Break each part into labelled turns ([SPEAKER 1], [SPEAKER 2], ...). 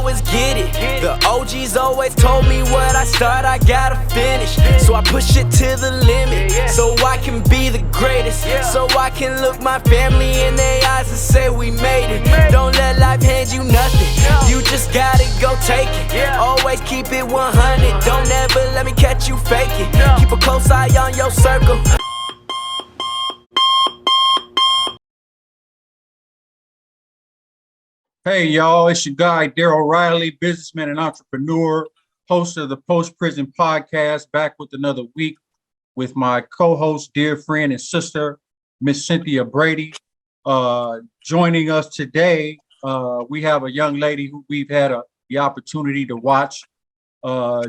[SPEAKER 1] always get it. The OGs always told me what I start, I gotta finish. So I push it to the limit, so I can be the greatest. So I can look my family in their eyes and say we made it. Don't let life hand you nothing, you just gotta go take it. Always keep it 100, don't ever let me catch you faking. Keep a close eye on your circle.
[SPEAKER 2] Hey y'all, it's your guy Darryl Riley, businessman and entrepreneur, host of the Post Prison Podcast, back with another week with my co-host, dear friend and sister, Miss Cynthia Brady. Joining us today, we have a young lady who we've had the opportunity to watch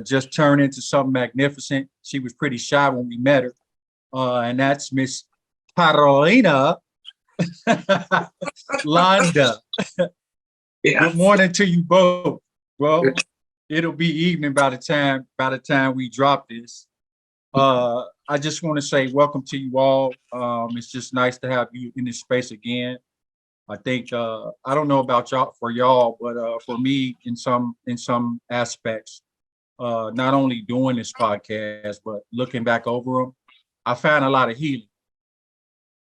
[SPEAKER 2] just turn into something magnificent. She was pretty shy when we met her, and that's Miss Carolina Landa.
[SPEAKER 3] Yeah.
[SPEAKER 2] Good morning to you both. Well, it'll be evening by the time we drop this. I just want to say welcome to you all. It's just nice to have you in this space again. I think I don't know about y'all, but for me, in some aspects, not only doing this podcast but looking back over them, I found a lot of healing.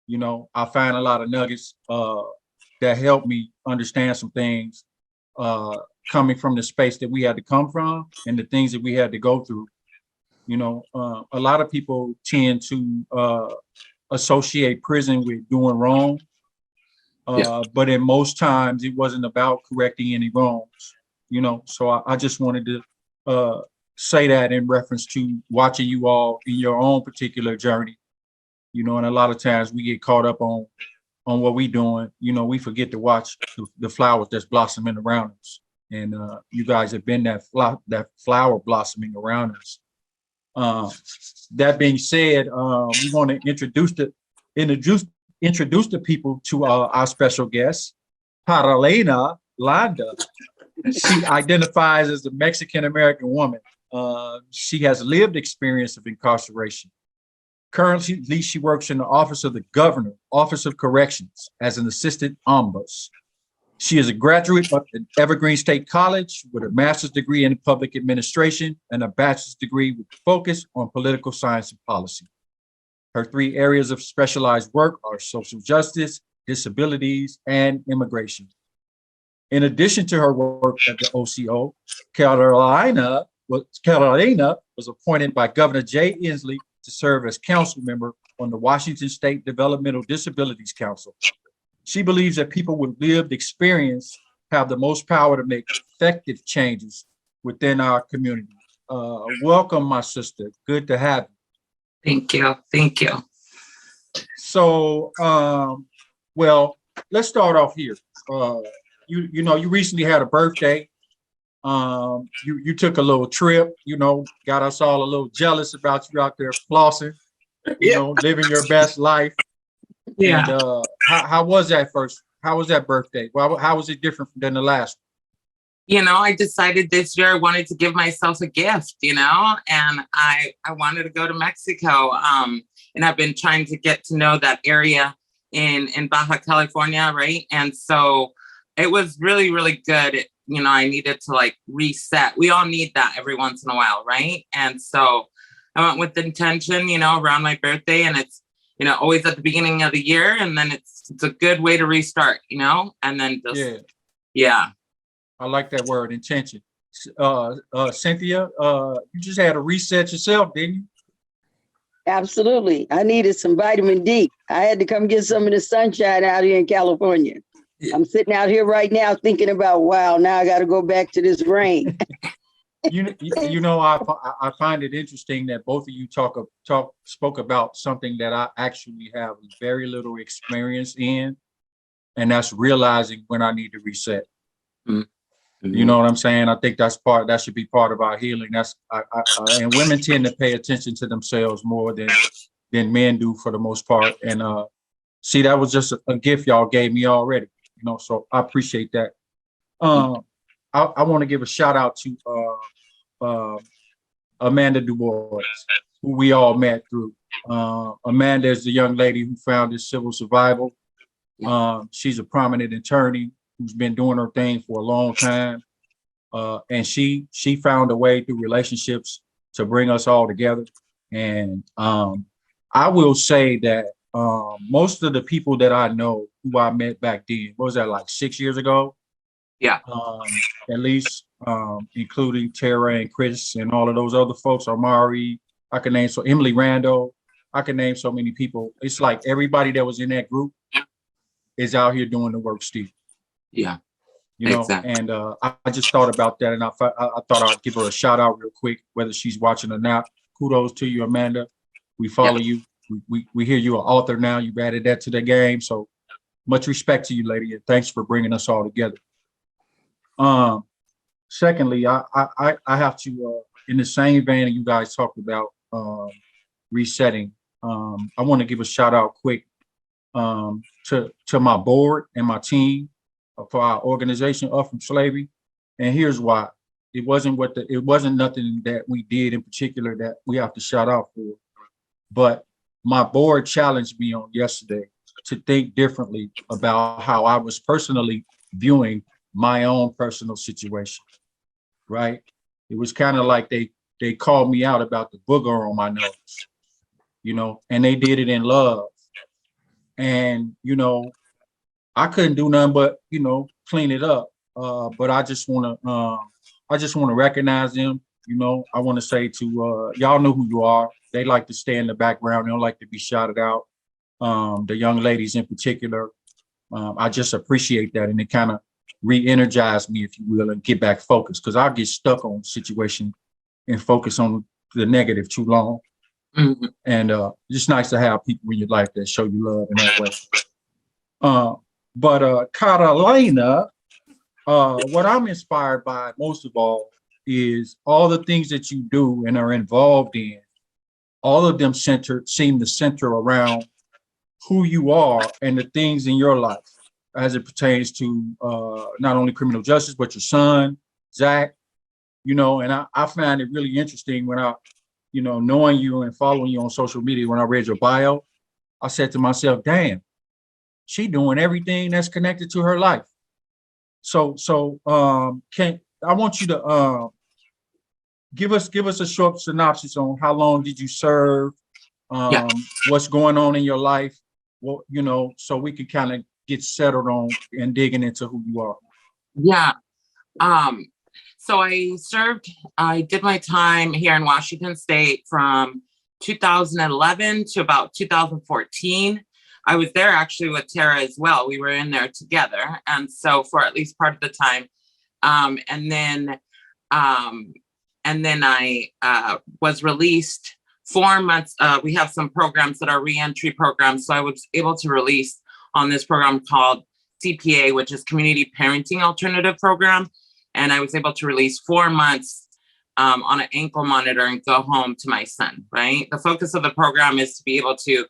[SPEAKER 2] You know, I found a lot of nuggets that helped me understand some things coming from the space that we had to come from and the things that we had to go through. You know, a lot of people tend to associate prison with doing wrong, but in most times it wasn't about correcting any wrongs. You know, so I just wanted to say that in reference to watching you all in your own particular journey. You know, and a lot of times we get caught up on what we doing. You know, we forget to watch the flowers that's blossoming around us. And you guys have been that flower blossoming around us. That being said, we want to introduce the people to our special guest, Carolina Landa. She identifies as a Mexican-American woman. She has lived experience of incarceration. Currently, she works in the Office of the Governor, Office of Corrections, as an assistant ombuds. She is a graduate of Evergreen State College with a master's degree in public administration and a bachelor's degree with focus on political science and policy. Her 3 areas of specialized work are social justice, disabilities, and immigration. In addition to her work at the OCO, Carolina was appointed by Governor Jay Inslee to serve as council member on the Washington State Developmental Disabilities Council. She believes that people with lived experience have the most power to make effective changes within our community. Welcome, my sister. Good to have you.
[SPEAKER 3] Thank you. Thank you.
[SPEAKER 2] So, well, let's start off here. You know, you recently had a birthday. You took a little trip, you know, got us all a little jealous about you out there flossing, you know, living your best life.
[SPEAKER 3] Yeah.
[SPEAKER 2] And how was that how was that birthday? Well, how was it different than the last one?
[SPEAKER 3] You know, I decided this year I wanted to give myself a gift, you know, and I wanted to go to Mexico. And I've been trying to get to know that area in Baja California, right? And so it was really, really good. You know, I needed to like reset. We all need that every once in a while, right? And so I went with the intention, you know, around my birthday, and it's, you know, always at the beginning of the year, and then it's a good way to restart, you know, and then just, yeah.
[SPEAKER 2] I like that word, intention. Cynthia, you just had to reset yourself, didn't you?
[SPEAKER 4] Absolutely. I needed some vitamin D. I had to come get some of the sunshine out here in California. I'm sitting out here right now thinking about, wow, now I got to go back to this rain.
[SPEAKER 2] You know, I find it interesting that both of you spoke about something that I actually have very little experience in, and that's realizing when I need to reset. Mm-hmm. You know what I'm saying? I think that should be part of our healing. And women tend to pay attention to themselves more than men do for the most part. And see, that was just a gift y'all gave me already. You know, so I appreciate that. I want to give a shout out to Amanda DuBois, who we all met through. Amanda is the young lady who founded Civil Survival. She's a prominent attorney who's been doing her thing for a long time. And she found a way through relationships to bring us all together. And I will say that most of the people that I know who I met back then, what was that, like 6 years ago?
[SPEAKER 3] Yeah.
[SPEAKER 2] At least, including Tara and Chris and all of those other folks, Amari, I can name, so Emily Randall, I can name so many people. It's like everybody that was in that group is out here doing the work still.
[SPEAKER 3] Yeah.
[SPEAKER 2] You know,
[SPEAKER 3] exactly.
[SPEAKER 2] and I just thought about that, and I thought I'd give her a shout out real quick, whether she's watching or not. Kudos to you, Amanda. We follow you. We hear you're an author now. You've added that to the game, so much respect to you, lady, and thanks for bringing us all together. Secondly, I have to, in the same vein that you guys talked about, resetting. I want to give a shout out quick to my board and my team for our organization Up From Slavery. And here's why. It wasn't nothing that we did in particular that we have to shout out for. But my board challenged me on yesterday to think differently about how I was personally viewing my own personal situation. Right? It was kind of like they called me out about the booger on my nose, you know, and they did it in love. And, you know, I couldn't do nothing but, you know, clean it up. But I just want to recognize them. You know, I want to say to y'all know who you are. They like to stay in the background. They don't like to be shouted out. The young ladies in particular. I just appreciate that, and it kind of re-energized me, if you will, and get back focused, because I get stuck on situation and focus on the negative too long.
[SPEAKER 3] Mm-hmm.
[SPEAKER 2] And just nice to have people in your life that show you love in that way. But Carolina, what I'm inspired by most of all is all the things that you do and are involved in. All of them seem to center around who you are and the things in your life as it pertains to not only criminal justice, but your son, Zach, you know, and I find it really interesting when you know, knowing you and following you on social media, when I read your bio, I said to myself, damn, she doing everything that's connected to her life. So I want you to give us a short synopsis on how long did you serve, what's going on in your life, well, you know, so we can kind of get settled on and digging into who you are.
[SPEAKER 3] Yeah. So I did my time here in Washington State from 2011 to about 2014. I was there actually with Tara as well. We were in there together. And so for at least part of the time. And then I was released 4 months. We have some programs that are reentry programs. So I was able to release on this program called CPA, which is Community Parenting Alternative Program. And I was able to release 4 months on an ankle monitor and go home to my son, right? The focus of the program is to be able to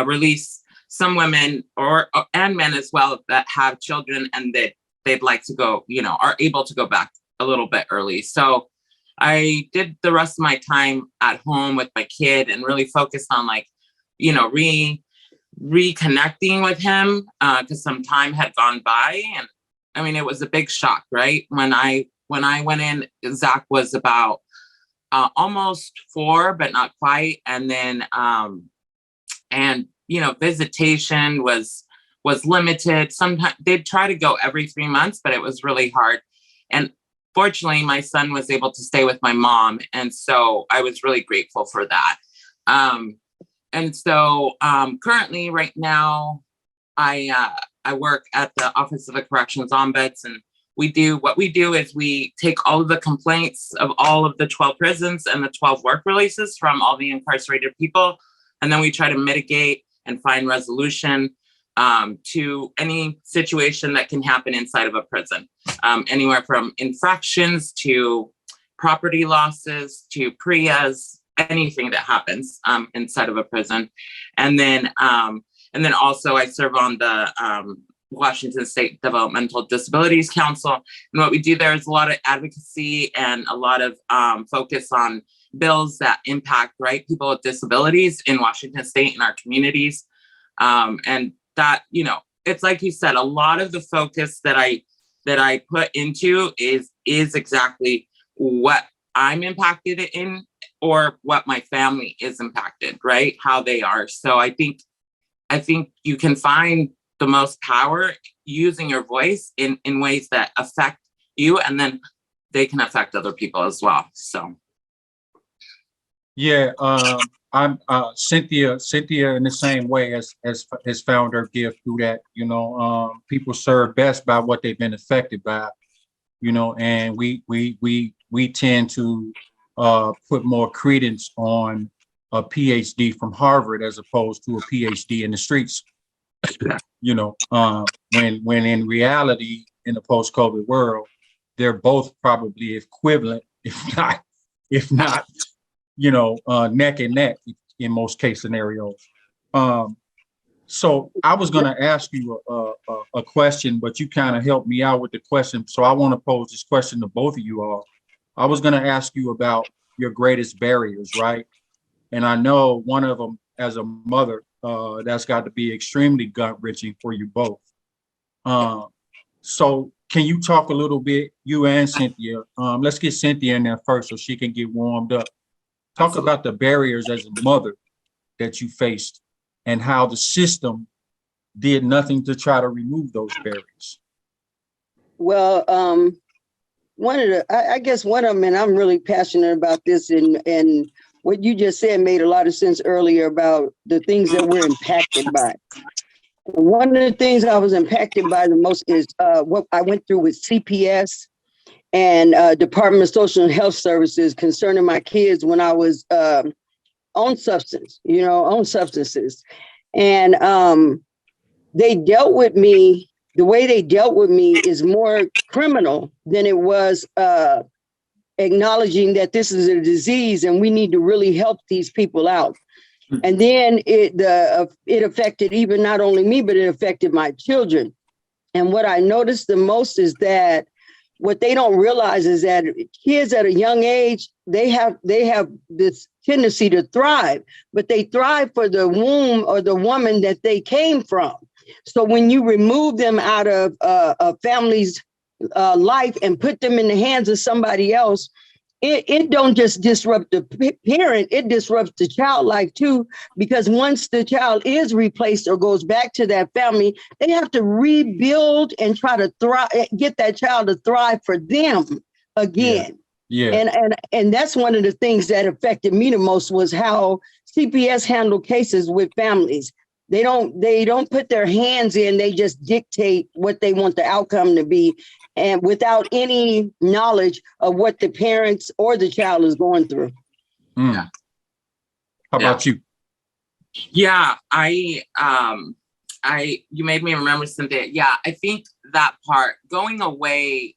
[SPEAKER 3] release some women and men as well that have children and that they'd like to go, you know, are able to go back a little bit early. So I did the rest of my time at home with my kid and really focused on, like, you know, reconnecting with him because some time had gone by. And I mean, it was a big shock, right? When I went in, Zach was about almost 4, but not quite. And then, and you know, visitation was limited. Sometimes they'd try to go every 3 months, but it was really hard. And fortunately, my son was able to stay with my mom, and so I was really grateful for that. And so currently, right now, I work at the Office of the Corrections Ombuds, and what we do is we take all of the complaints of all of the 12 prisons and the 12 work releases from all the incarcerated people, and then we try to mitigate and find resolution to any situation that can happen inside of a prison, anywhere from infractions to property losses to PREAs, anything that happens inside of a prison. And then also I serve on the Washington State Developmental Disabilities Council. And what we do there is a lot of advocacy and a lot of focus on bills that impact, right, people with disabilities in Washington State and our communities. And that, you know, it's like you said, a lot of the focus that I that I put into is exactly what I'm impacted in, or what my family is impacted, right? How they are. So I think you can find the most power using your voice in ways that affect you, and then they can affect other people as well. So
[SPEAKER 2] Yeah, I'm Cynthia in the same way has found her gift through that. People serve best by what they've been affected by, and we tend to put more credence on a PhD from Harvard as opposed to a PhD in the streets. When in reality, in the post-COVID world, they're both probably equivalent, if not, neck and neck in most case scenarios. So I was going to ask you a question, but you kind of helped me out with the question. So I want to pose this question to both of you all. I was going to ask you about your greatest barriers, right? And I know one of them, as a mother, that's got to be extremely gut-wrenching for you both. So can you talk a little bit, you and Cynthia? Let's get Cynthia in there first so she can get warmed up. Talk
[SPEAKER 3] Absolutely.
[SPEAKER 2] about the barriers as a mother that you faced and how the system did nothing to try to remove those barriers.
[SPEAKER 4] Well, I guess one of them, and I'm really passionate about this, and what you just said made a lot of sense earlier about the things that we're impacted by. One of the things I was impacted by the most is what I went through with CPS and Department of Social and Health Services concerning my kids when I was on substances. And they dealt with me, the way they dealt with me is more criminal than it was acknowledging that this is a disease and we need to really help these people out. And then it affected even not only me, but it affected my children. And what I noticed the most is that what they don't realize is that kids at a young age, they have this tendency to thrive, but they thrive for the womb or the woman that they came from. So when you remove them out of a family's life and put them in the hands of somebody else, it don't just disrupt the parent, it disrupts the child life too, because once the child is replaced or goes back to that family, they have to rebuild and try to thrive, get that child to thrive for them again.
[SPEAKER 2] Yeah.
[SPEAKER 4] And that's one of the things that affected me the most was how CPS handle cases with families. They don't put their hands in, they just dictate what they want the outcome to be, and without any knowledge of what the parents or the child is going through.
[SPEAKER 2] How about you?
[SPEAKER 3] Yeah, you made me remember something. Yeah, I think that part, going away,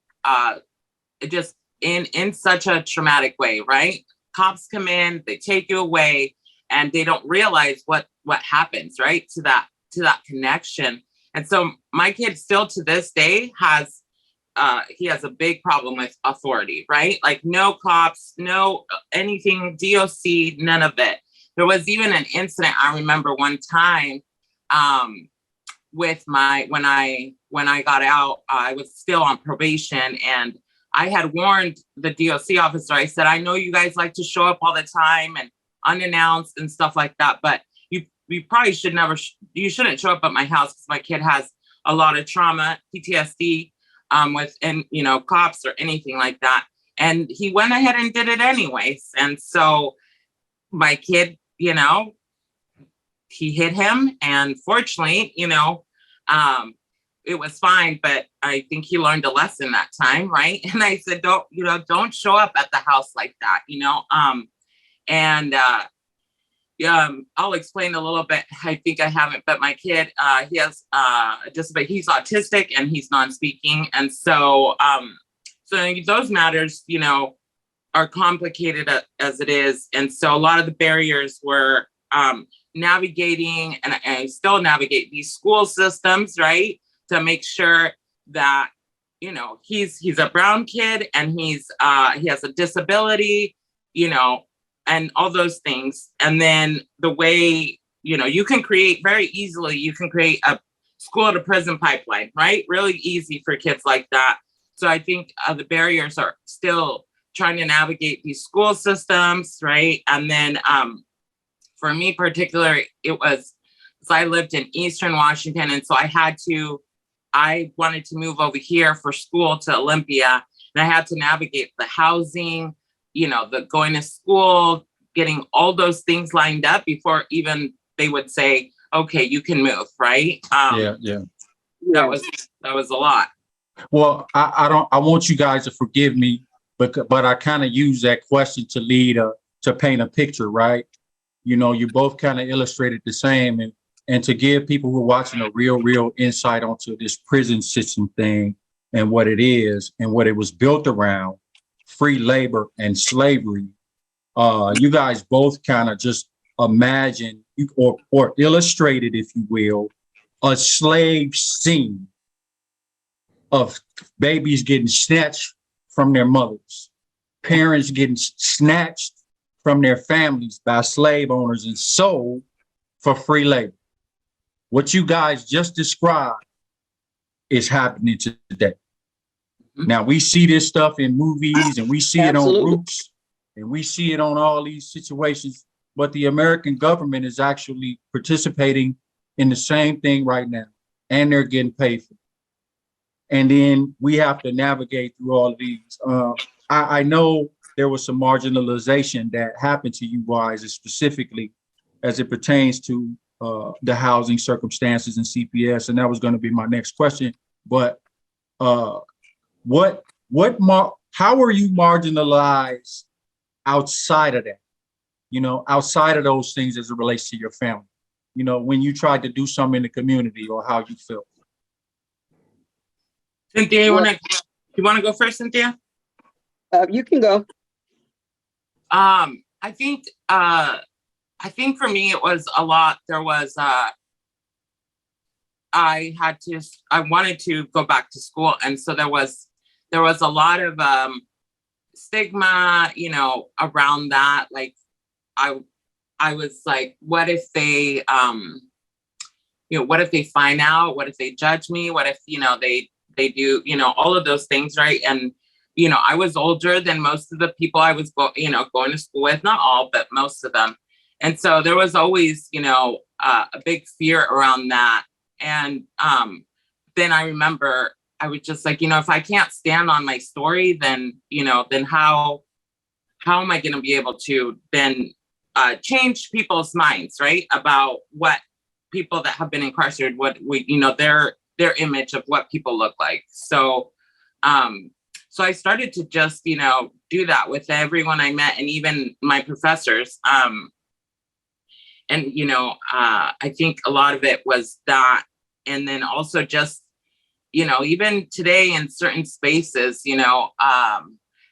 [SPEAKER 3] it just in such a traumatic way, right? Cops come in, they take you away, and they don't realize what happens, right? To that connection. And so my kid still to this day has he has a big problem with authority, right? Like no cops, no anything, DOC, none of it. There was even an incident I remember one time with when I got out, I was still on probation, and I had warned the DOC officer. I said, I know you guys like to show up all the time and unannounced and stuff like that, but you probably you shouldn't show up at my house because my kid has a lot of trauma, PTSD, cops or anything like that. And he went ahead and did it anyways. And so my kid, he hit him, and fortunately, it was fine, but I think he learned a lesson that time, right? And I said, don't show up at the house like that, I'll explain a little bit. I think I haven't, but my kid, he has disability. He's autistic and he's non-speaking, and so those matters, are complicated as it is, and so a lot of the barriers were navigating, and I still navigate these school systems, right, to make sure that he's a brown kid and he has a disability, and all those things. And then the way, you can create very easily, you can create school to prison pipeline, right? Really easy for kids like that. So I think the barriers are still trying to navigate these school systems, right? And then for me particular, it was, so I lived in Eastern Washington. And so I wanted to move over here for school to Olympia. And I had to navigate the housing, the going to school, getting all those things lined up before even they would say, okay, you can move, right?
[SPEAKER 2] Yeah.
[SPEAKER 3] That was a lot.
[SPEAKER 2] Well, I want you guys to forgive me, but I kind of use that question to lead to paint a picture, right? You both kind of illustrated the same, and to give people who are watching a real insight onto this prison system thing and what it is and what it was built around, free labor and slavery. You guys both kind of just imagine or illustrated, if you will, a slave scene of babies getting snatched from their mothers, parents getting snatched from their families by slave owners and sold for free labor. What you guys just described is happening today. Now, we see this stuff in movies and we see it on groups and we see it on all these situations, but the American government is actually participating in the same thing right now, and they're getting paid for it. And then we have to navigate through all of these. I know there was some marginalization that happened to you guys, specifically as it pertains to the housing circumstances and CPS, and that was going to be my next question. But how are you marginalized outside of that? Outside of those things as it relates to your family. When you tried to do something in the community, or how you felt.
[SPEAKER 3] Cynthia, you want to go first, Cynthia?
[SPEAKER 4] You can go.
[SPEAKER 3] I think for me it was a lot. There was I wanted to go back to school, and so there was a lot of stigma, around that. Like I was like, what if they what if they find out? What if they judge me? What if they do, all of those things, right? And I was older than most of the people I was going to school with, not all, but most of them. And so there was always, a big fear around that. And then I remember I was just like, if I can't stand on my story, then how am I going to be able to then change people's minds, right? About what people that have been incarcerated, their image of what people look like. So I started to just, do that with everyone I met, and even my professors. I think a lot of it was that. And then also just, even today in certain spaces,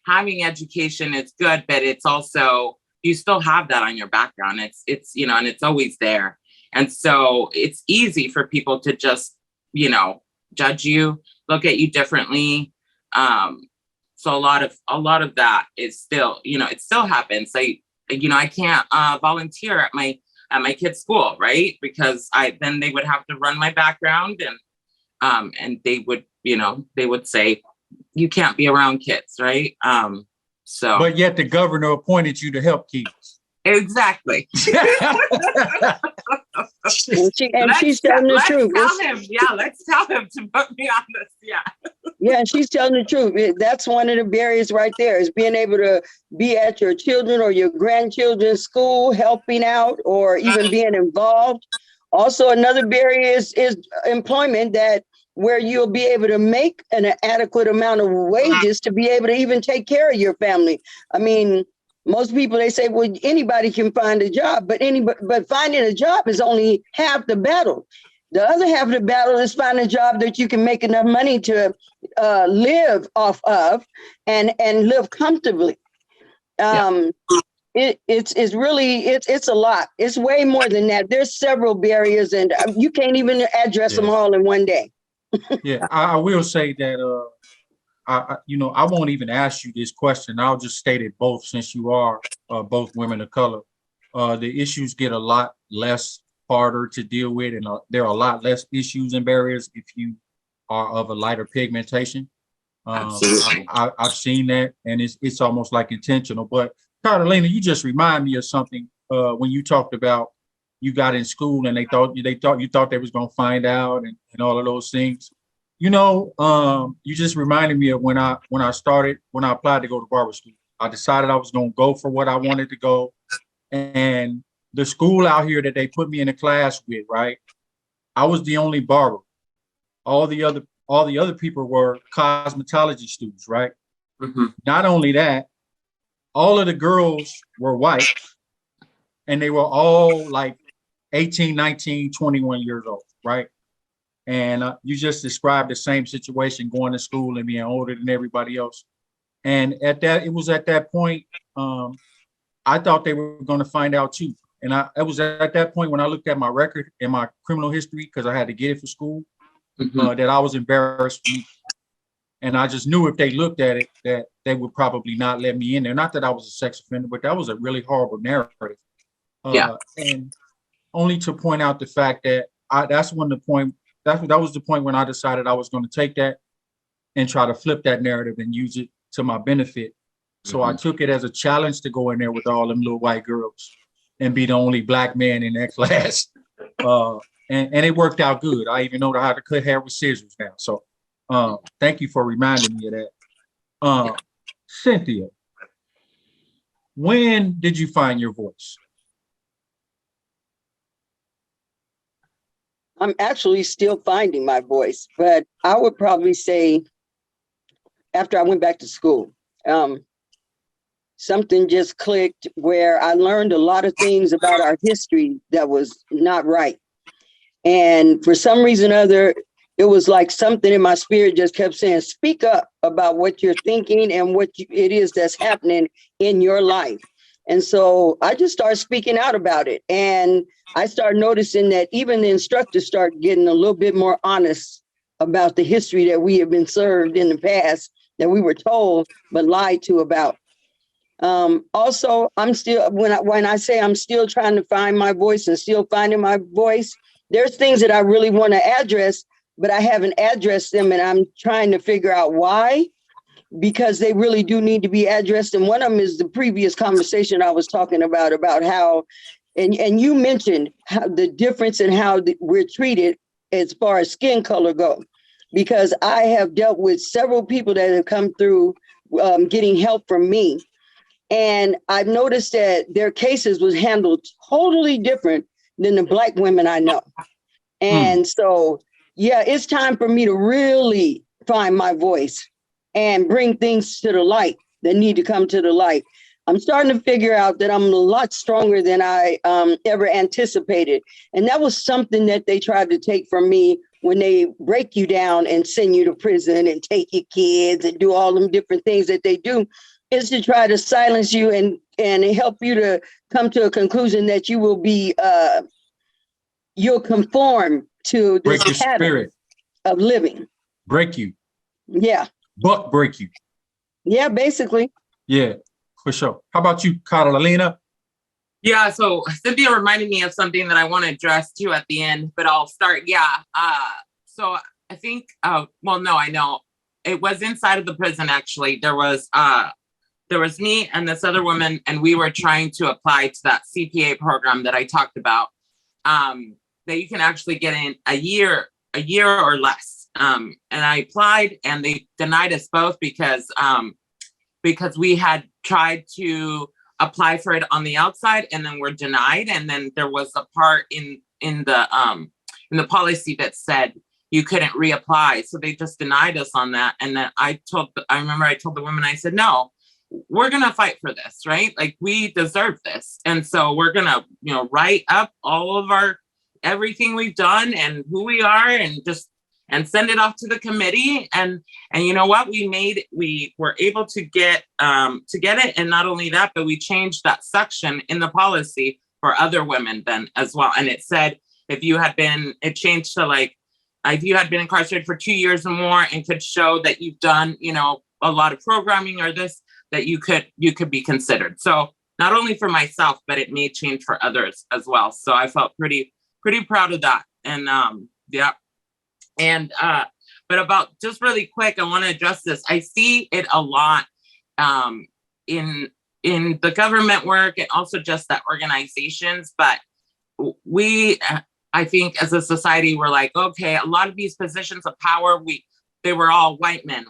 [SPEAKER 3] having education is good, but it's also, you still have that on your background. It's and it's always there. And so it's easy for people to just, judge you, look at you differently. So a lot of that is still, it still happens. I can't volunteer at my kid's school, right? Because then they would have to run my background, and they would say, you can't be around kids, right?
[SPEAKER 2] But yet the governor appointed you to help kids.
[SPEAKER 3] Exactly.
[SPEAKER 4] She's telling the truth.
[SPEAKER 3] Let's tell him to put me on this.
[SPEAKER 4] Yeah, she's telling the truth. That's one of the barriers right there, is being able to be at your children or your grandchildren's school, helping out, or even being involved. Also, another barrier is employment, that where you'll be able to make an adequate amount of wages to be able to even take care of your family. I mean, most people, they say, well, anybody can find a job, but finding a job is only half the battle. The other half of the battle is finding a job that you can make enough money to live off of and live comfortably. It's really a lot. It's way more than that. There's several barriers, and you can't even address them all in one day.
[SPEAKER 2] Yeah, I will say that I won't even ask you this question. I'll just state it both, since you are both women of color. The issues get a lot less harder to deal with, and there are a lot less issues and barriers if you are of a lighter pigmentation.
[SPEAKER 3] Absolutely.
[SPEAKER 2] I've seen that, and it's almost like intentional. But Carolina, you just remind me of something when you talked about you got in school and they thought they was gonna find out and all of those things. You just reminded me of when I applied to go to barber school. I decided I was gonna go for what I wanted to go, and the school out here that they put me in a class with, right? I was the only barber. All the other people were cosmetology students, right?
[SPEAKER 3] Mm-hmm.
[SPEAKER 2] Not only that, all of the girls were white, and they were all like 18, 19, 21 years old, right? And you just described the same situation, going to school and being older than everybody else. And it was at that point, I thought they were going to find out too. And it was at that point when I looked at my record and my criminal history, because I had to get it for school,
[SPEAKER 3] Mm-hmm.
[SPEAKER 2] that I was embarrassed for me. And I just knew if they looked at it, that they would probably not let me in there. Not that I was a sex offender, but that was a really horrible narrative. And only to point out the fact that that was the point when I decided I was going to take that and try to flip that narrative and use it to my benefit. So I took it as a challenge to go in there with all them little white girls and be the only black man in that class. And it worked out good. I even know how to cut hair with scissors now. So thank you for reminding me of that. Cynthia, when did you find your voice?
[SPEAKER 4] I'm actually still finding my voice, but I would probably say after I went back to school, something just clicked where I learned a lot of things about our history that was not right. And for some reason or other, it was like something in my spirit just kept saying, speak up about what you're thinking and what it is that's happening in your life. And so I just started speaking out about it. And I started noticing that even the instructors started getting a little bit more honest about the history that we have been served in the past, that we were told but lied to about. Also, I'm still, when I say I'm still trying to find my voice and still finding my voice, there's things that I really want to address, but I haven't addressed them, and I'm trying to figure out why, because they really do need to be addressed. And one of them is the previous conversation I was talking about how, and you mentioned how the difference in how we're treated as far as skin color go, because I have dealt with several people that have come through getting help from me. And I've noticed that their cases was handled totally different than the Black women I know. And so, yeah, it's time for me to really find my voice and bring things to the light that need to come to the light. I'm starting to figure out that I'm a lot stronger than I ever anticipated. And that was something that they tried to take from me when they break you down and send you to prison and take your kids and do all them different things that they do, is to try to silence you and help you to come to a conclusion that you will be, you'll conform to this pattern spirit of living.
[SPEAKER 2] Break you.
[SPEAKER 4] Yeah.
[SPEAKER 2] Buck break you.
[SPEAKER 4] Yeah, basically.
[SPEAKER 2] Yeah, for sure. How about you, Carolina?
[SPEAKER 3] Yeah, so Cynthia reminded me of something that I want to address too at the end, but I'll start. Yeah. So I think, I know it was inside of the prison. Actually, there was me and this other woman, and we were trying to apply to that CPA program that I talked about, that you can actually get in a year or less. And I applied, and they denied us both because we had tried to apply for it on the outside, and then we're denied. And then there was a part in the policy that said you couldn't reapply, so they just denied us on that. And then I remember I told the woman, I said, no, we're gonna fight for this, right? Like, we deserve this, and so we're gonna, write up all of everything we've done and who we are, and send it off to the committee. And you know what? We were able to get it. And not only that, but we changed that section in the policy for other women then as well. And it said, it changed to like, if you had been incarcerated for 2 years or more and could show that you've done, a lot of programming or this, that you could be considered. So not only for myself, but it made change for others as well. So I felt pretty pretty proud of that. And yeah. And but about just really quick, I want to address this. I see it a lot in the government work and also just the organizations. But we, I think as a society, we're like, okay, a lot of these positions of power, they were all white men.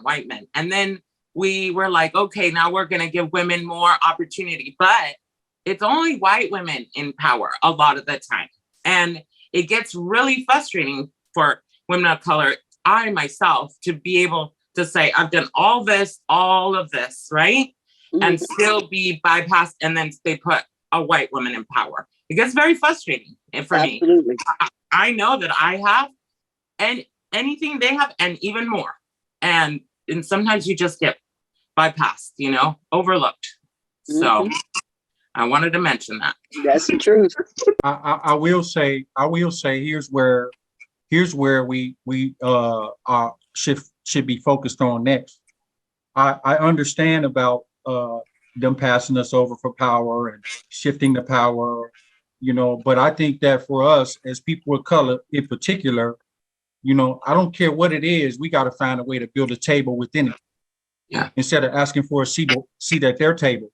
[SPEAKER 3] And then we were like, okay, now we're going to give women more opportunity. But it's only white women in power a lot of the time. And it gets really frustrating for women of color, I myself, to be able to say, I've done all of this, right? And still be bypassed, and then they put a white woman in power. It gets very frustrating for me. I know that I have, and anything they have, and even more. And sometimes you just get bypassed, overlooked. So I wanted to mention that.
[SPEAKER 4] That's the truth.
[SPEAKER 2] I will say, here's where we should be focused on next. I understand about them passing us over for power and shifting the power, but I think that for us as people of color in particular, I don't care what it is, we got to find a way to build a table within it.
[SPEAKER 3] Yeah.
[SPEAKER 2] Instead of asking for a seat at their table.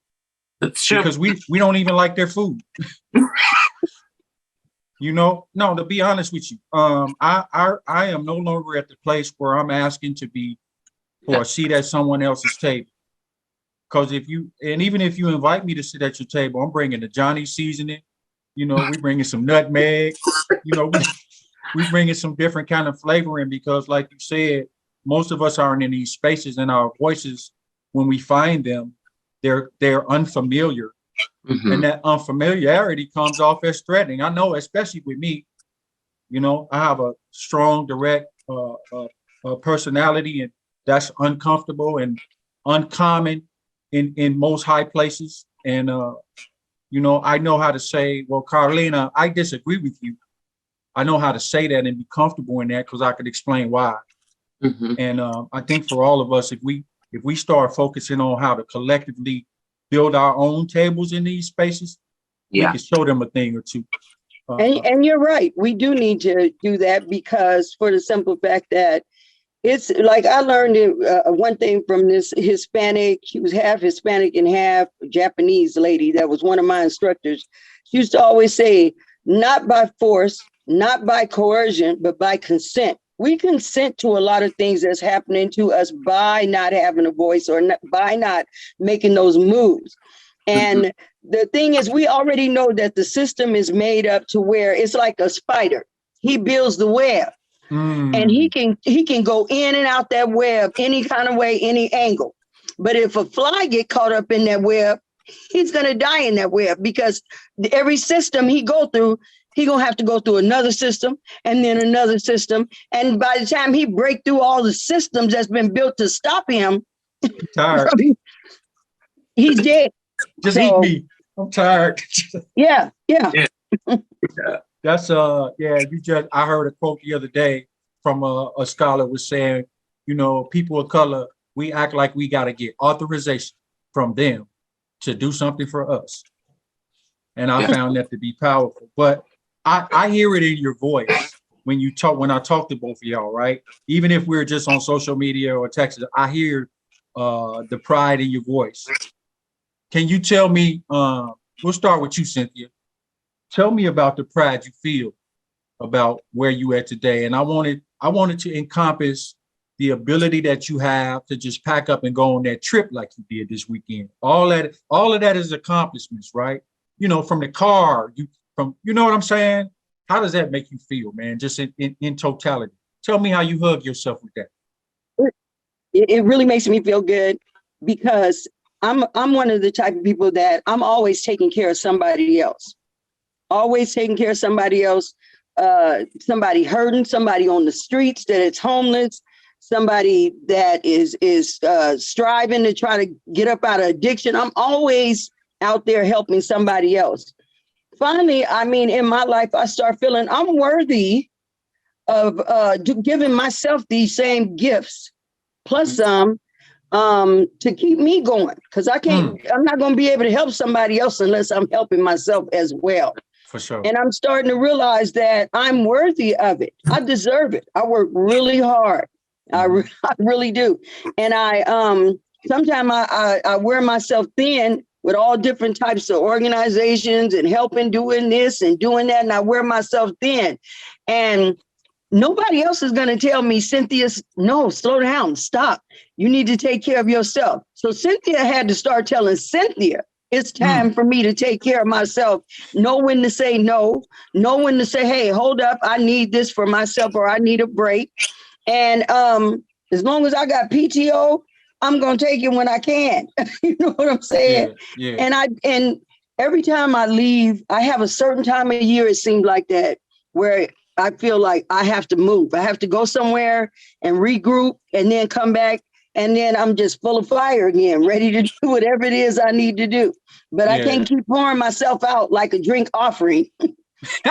[SPEAKER 3] That's true.
[SPEAKER 2] Because we don't even like their food. No, to be honest with you, I am no longer at the place where I'm asking to be for a seat at someone else's table. Because even if you invite me to sit at your table, I'm bringing the Johnny seasoning, we bringing some nutmeg, we bringing some different kind of flavoring, because like you said, most of us aren't in these spaces, and our voices, when we find them, they're unfamiliar. And that unfamiliarity comes off as threatening. I know, especially with me, I have a strong, direct personality, and that's uncomfortable and uncommon in most high places. And, I know how to say, well, Carlina, I disagree with you. I know how to say that and be comfortable in that because I could explain why. And I think for all of us, if we start focusing on how to collectively build our own tables in these spaces, we can show them a thing or two.
[SPEAKER 4] And you're right. We do need to do that, because for the simple fact that it's like I learned one thing from this Hispanic, she was half Hispanic and half Japanese lady that was one of my instructors. She used to always say, not by force, not by coercion, but by consent. We consent to a lot of things that's happening to us by not having a voice or by not making those moves. And the thing is, we already know that the system is made up to where it's like a spider. He builds the web, and he can go in and out that web any kind of way, any angle. But if a fly get caught up in that web, he's going to die in that web, because every system he go through, he gonna have to go through another system and then another system. And by the time he break through all the systems that's been built to stop him, he's dead.
[SPEAKER 2] Just eat me. I'm tired.
[SPEAKER 4] Yeah.
[SPEAKER 2] That's I heard a quote the other day from a scholar was saying, people of color, we act like we got to get authorization from them to do something for us. And I found that to be powerful. But I hear it in your voice when I talk to both of y'all, right? Even if we're just on social media or text, I hear the pride in your voice. Can you tell me, we'll start with you, Cynthia. Tell me about the pride you feel about where you at today. And I wanted to encompass the ability that you have to just pack up and go on that trip like you did this weekend. All of that is accomplishments, right? From the car, you know what I'm saying? How does that make you feel, man? Just in totality. Tell me how you hug yourself with that.
[SPEAKER 4] It really makes me feel good, because I'm one of the type of people that I'm always taking care of somebody else. Always taking care of somebody else. Somebody hurting, somebody on the streets that is homeless, somebody that is striving to try to get up out of addiction. I'm always out there helping somebody else. Finally, in my life, I start feeling I'm worthy of giving myself these same gifts, plus some, to keep me going. Because I'm not going to be able to help somebody else unless I'm helping myself as well.
[SPEAKER 2] For sure.
[SPEAKER 4] And I'm starting to realize that I'm worthy of it. I deserve it. I work really hard. I really do. And I sometimes I wear myself thin with all different types of organizations and helping doing this and doing that. And I wear myself thin. And nobody else is going to tell me, Cynthia, no, slow down, stop. You need to take care of yourself. So Cynthia had to start telling Cynthia, it's time for me to take care of myself. Know when to say no. Know when to say, hey, hold up. I need this for myself, or I need a break. And as long as I got PTO, I'm going to take it when I can. You know what I'm saying?
[SPEAKER 2] Yeah.
[SPEAKER 4] And every time I leave, I have a certain time of year, it seems like that, where I feel like I have to move. I have to go somewhere and regroup and then come back. And then I'm just full of fire again, ready to do whatever it is I need to do. But I can't keep pouring myself out like a drink offering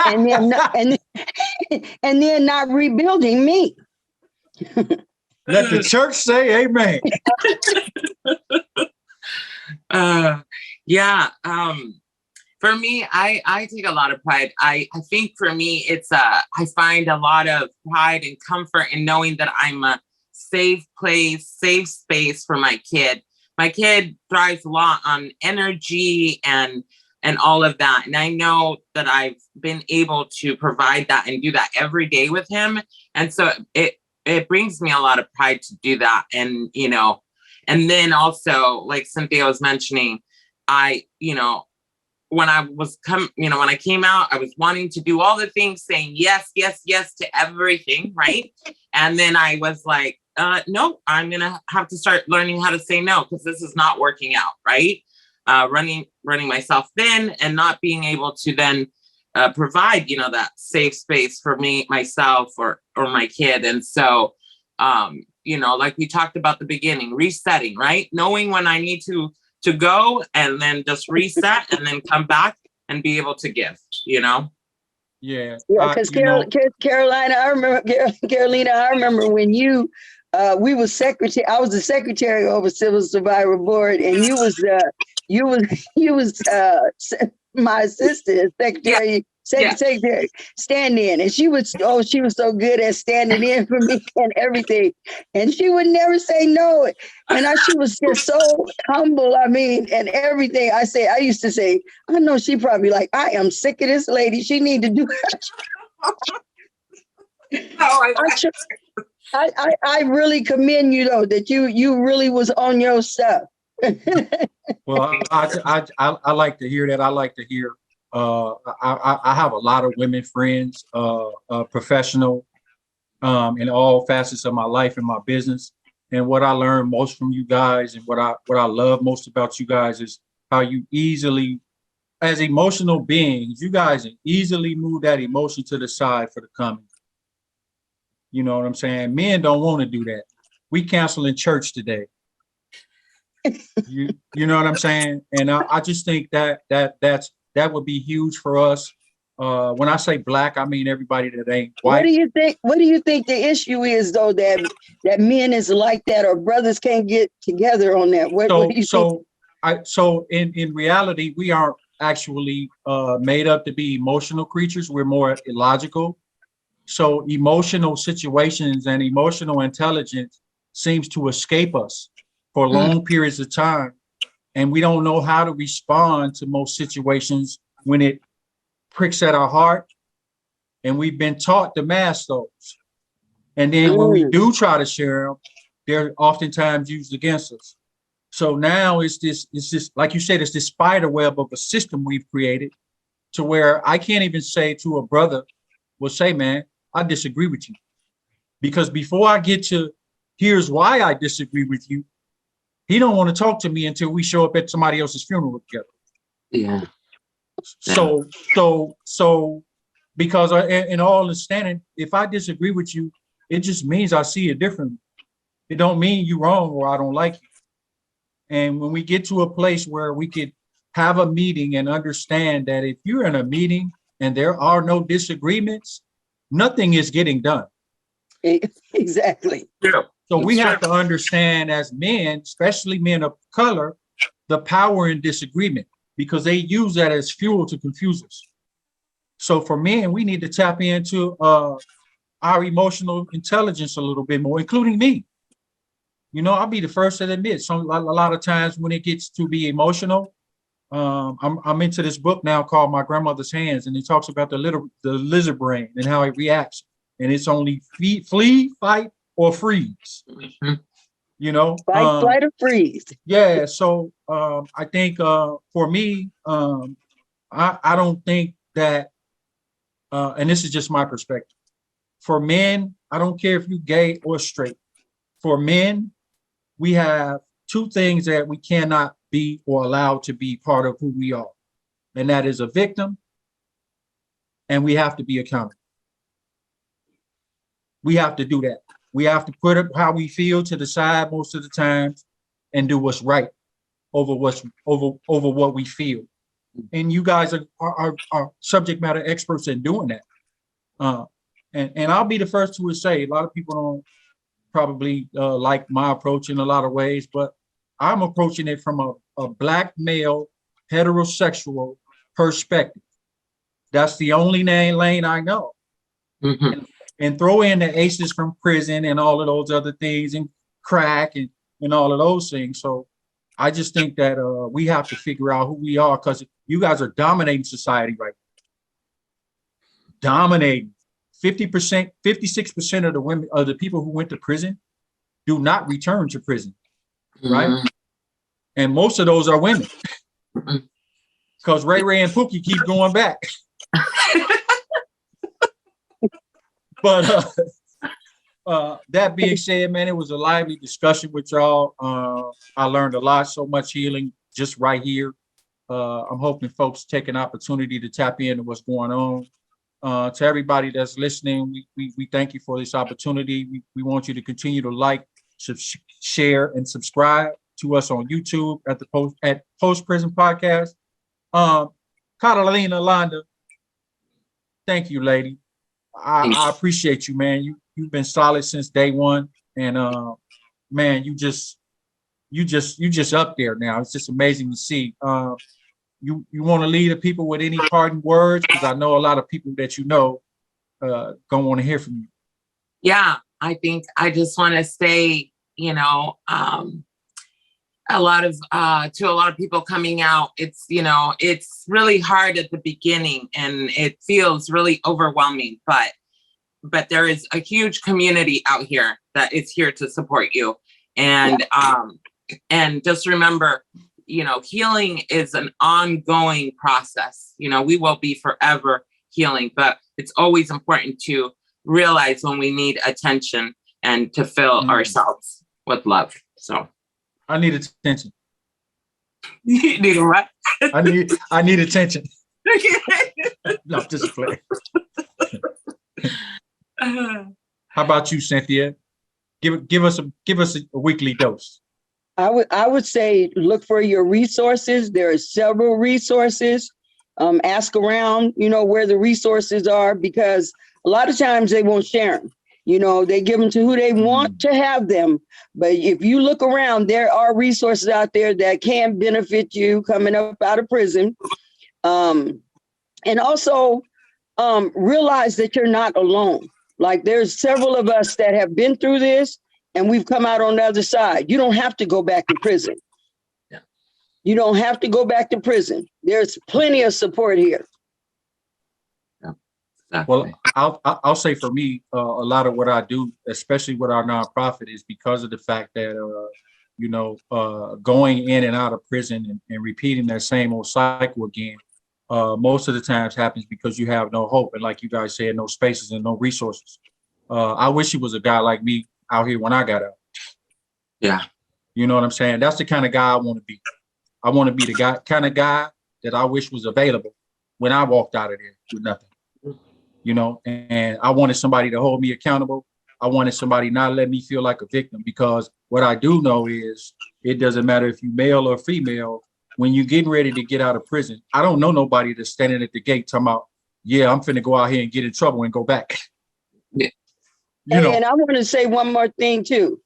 [SPEAKER 4] and then not rebuilding me.
[SPEAKER 2] Let the church say amen.
[SPEAKER 3] For me, I take a lot of pride. I think for me, it's I find a lot of pride and comfort in knowing that I'm a safe place, safe space for my kid. My kid thrives a lot on energy and all of that. And I know that I've been able to provide that and do that every day with him. And so it brings me a lot of pride to do that. And, you know, and then also, like Cynthia was mentioning, when I came out, I was wanting to do all the things, saying yes, yes, yes to everything, right? And then I was like, no, I'm gonna have to start learning how to say no, because this is not working out, right? Running myself thin and not being able to then provide, that safe space for me, myself, or my kid. And so, like we talked about the beginning, resetting, right? Knowing when I need to go, and then just reset and then come back and be able to give,
[SPEAKER 2] Yeah.
[SPEAKER 4] Because Carolina, Carolina, I remember when you, we was secretary. I was the secretary over Civil Survivor Board, and you was my assistant secretary. Secretary stand in, and she was so good at standing in for me and everything, and she would never say no, and she was just so humble. I mean, and everything. I used to say, I know she probably like, I am sick of this lady. She need to do. I really commend you though, that you really was on your stuff.
[SPEAKER 2] Well, I like to hear that. I like to hear. I have a lot of women friends, professional, in all facets of my life and my business. And what I learned most from you guys, and what I love most about you guys, is how you easily, as emotional beings, you guys easily move that emotion to the side for the coming. You know what I'm saying? Men don't want to do that. We canceling church today. You know what I'm saying? And I just think that would be huge for us. When I say Black, I mean everybody that ain't white.
[SPEAKER 4] What do you think the issue is though, that men is like that, or brothers can't get together on that? What do you think?
[SPEAKER 2] So in reality, we aren't actually made up to be emotional creatures. We're more illogical. So emotional situations and emotional intelligence seems to escape us for long periods of time. And we don't know how to respond to most situations when it pricks at our heart. And we've been taught to mask those. And then when we do try to share them, they're oftentimes used against us. So now it's this, like you said, it's this spider web of a system we've created, to where I can't even say to a brother, well, say, man, I disagree with you. Because before I get to, here's why I disagree with you, he don't want to talk to me until we show up at somebody else's funeral together.
[SPEAKER 3] Yeah.
[SPEAKER 2] So because in all understanding, if I disagree with you, it just means I see it differently. It don't mean you wrong or I don't like you. And when we get to a place where we could have a meeting and understand that if you're in a meeting and there are no disagreements, nothing is getting done.
[SPEAKER 4] Exactly.
[SPEAKER 2] Yeah. So we have to understand as men, especially men of color, the power in disagreement, because they use that as fuel to confuse us. So for men, we need to tap into our emotional intelligence a little bit more, including me. You know, I'll be the first to admit, a lot of times when it gets to be emotional, I'm into this book now called My Grandmother's Hands, and it talks about the lizard brain and how it reacts, and it's only flee, fight, or freeze. You know,
[SPEAKER 4] Fight, flight, or freeze.
[SPEAKER 2] yeah. So I think for me, I don't think that, and this is just my perspective. For men, I don't care if you're gay or straight. For men, we have two things that we cannot be or allow to be part of who we are. And that is a victim, and we have to be accountable. We have to do that. We have to put up how we feel to the side most of the times and do what's right over what we feel. And you guys are subject matter experts in doing that. And I'll be the first to say, a lot of people don't probably like my approach in a lot of ways, but I'm approaching it from a Black male heterosexual perspective. That's the only lane I know.
[SPEAKER 3] Mm-hmm.
[SPEAKER 2] And throw in the aces from prison and all of those other things, and crack and all of those things. So I just think that we have to figure out who we are, because you guys are dominating society right now. Dominating. 50%, 56% of the women, of the people who went to prison do not return to prison, right?
[SPEAKER 3] Mm-hmm.
[SPEAKER 2] And most of those are women, because Ray and Pookie keep going back. But that being said, man, it was a lively discussion with y'all. I learned a lot, so much healing just right here. I'm hoping folks take an opportunity to tap into what's going on. To everybody that's listening, we thank you for this opportunity. We want you to continue to like, share, and subscribe to us on YouTube at Post Prison Podcast. Catalina, Landa, thank you, lady. I appreciate you, man. You've been solid since day one, and man, you just up there now. It's just amazing to see. You want to lead the people with any parting words? Because I know a lot of people that you know gonna want to hear from you.
[SPEAKER 3] Yeah, I think I just want to say, you know, a lot of people coming out, it's, you know, it's really hard at the beginning and it feels really overwhelming, but there is a huge community out here that is here to support you. And just remember, you know, healing is an ongoing process. You know, we will be forever healing, but it's always important to realize when we need attention and to fill ourselves with love. So
[SPEAKER 2] I need attention.
[SPEAKER 3] You need what?
[SPEAKER 2] I need attention. No, just play. How about you, Cynthia? Give us a weekly dose.
[SPEAKER 4] I would say look for your resources. There are several resources. Ask around, you know, where the resources are, because a lot of times they won't share them. You know, they give them to who they want to have them. But if you look around, there are resources out there that can benefit you coming up out of prison. And also realize that you're not alone. Like, there's several of us that have been through this and we've come out on the other side. You don't have to go back to prison.
[SPEAKER 3] Yeah.
[SPEAKER 4] You don't have to go back to prison. There's plenty of support here.
[SPEAKER 2] Well, I'll say for me, a lot of what I do, especially with our nonprofit, is because of the fact that, you know, going in and out of prison and repeating that same old cycle again, most of the times happens because you have no hope. And like you guys said, no spaces and no resources. I wish it was a guy like me out here when I got out.
[SPEAKER 3] Yeah.
[SPEAKER 2] You know what I'm saying? That's the kind of guy I want to be. I want to be the kind of guy that I wish was available when I walked out of there with nothing. You know, and I wanted somebody to hold me accountable. I wanted somebody not let me feel like a victim, because what I do know is it doesn't matter if you're male or female. When you're getting ready to get out of prison, I don't know nobody that's standing at the gate talking about, yeah, I'm finna go out here and get in trouble and go back.
[SPEAKER 3] Yeah.
[SPEAKER 2] You know.
[SPEAKER 4] And I want to say one more thing too.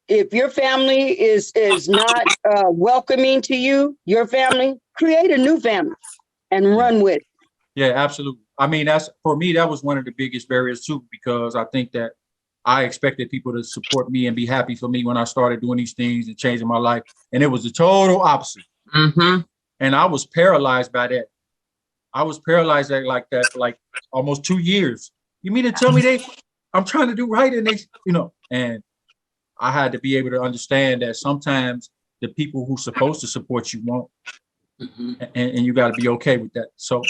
[SPEAKER 4] If your family is not welcoming to you, your family, create a new family and run with it.
[SPEAKER 2] Yeah, absolutely. I mean, that's for me, that was one of the biggest barriers too, because I think that I expected people to support me and be happy for me when I started doing these things and changing my life. And it was the total opposite.
[SPEAKER 3] Mm-hmm.
[SPEAKER 2] And I was paralyzed by that. I was paralyzed like that for like almost 2 years. You mean to tell me I'm trying to do right and and I had to be able to understand that sometimes the people who's supposed to support you won't.
[SPEAKER 3] Mm-hmm.
[SPEAKER 2] And you got to be okay with that. So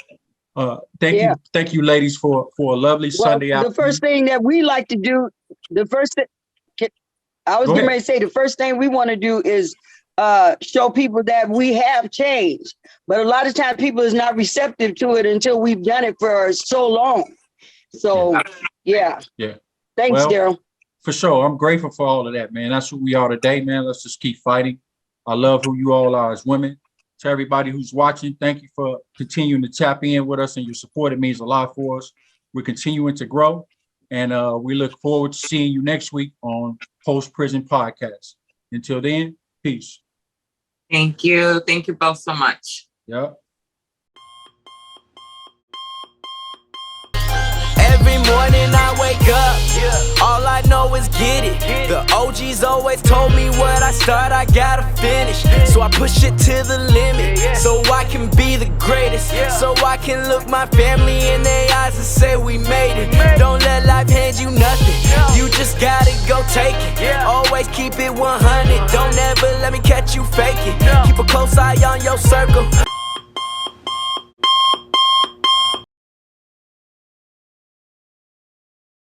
[SPEAKER 2] thank
[SPEAKER 4] Yeah.
[SPEAKER 2] you ladies for a lovely Sunday
[SPEAKER 4] Well, the
[SPEAKER 2] afternoon.
[SPEAKER 4] first thing that we like to do, I was
[SPEAKER 2] Go
[SPEAKER 4] getting
[SPEAKER 2] ahead.
[SPEAKER 4] ready to say, the first thing we want to do is show people that we have changed. But a lot of times people is not receptive to it until we've done it for so long. So, yeah.
[SPEAKER 2] Yeah.
[SPEAKER 4] Thanks,
[SPEAKER 2] Well,
[SPEAKER 4] Darryl.
[SPEAKER 2] For sure. I'm grateful for all of that, man. That's who we are today, man. Let's just keep fighting. I love who you all are as women. To everybody who's watching, thank you for continuing to tap in with us and your support. It means a lot for us. We're continuing to grow. And we look forward to seeing you next week on Post Prison Podcast. Until then, peace.
[SPEAKER 3] Thank you. Thank you both so much.
[SPEAKER 2] Yeah.
[SPEAKER 1] Every morning I wake up, all I know is get it. The OGs always told me what I start, I gotta finish. So I push it to the limit, so I can be the greatest. So I can look my family in their eyes and say we made it. Don't let life hand you nothing, you just gotta go take it. Always keep it 100, don't ever let me catch you faking. Keep a close eye on your circle.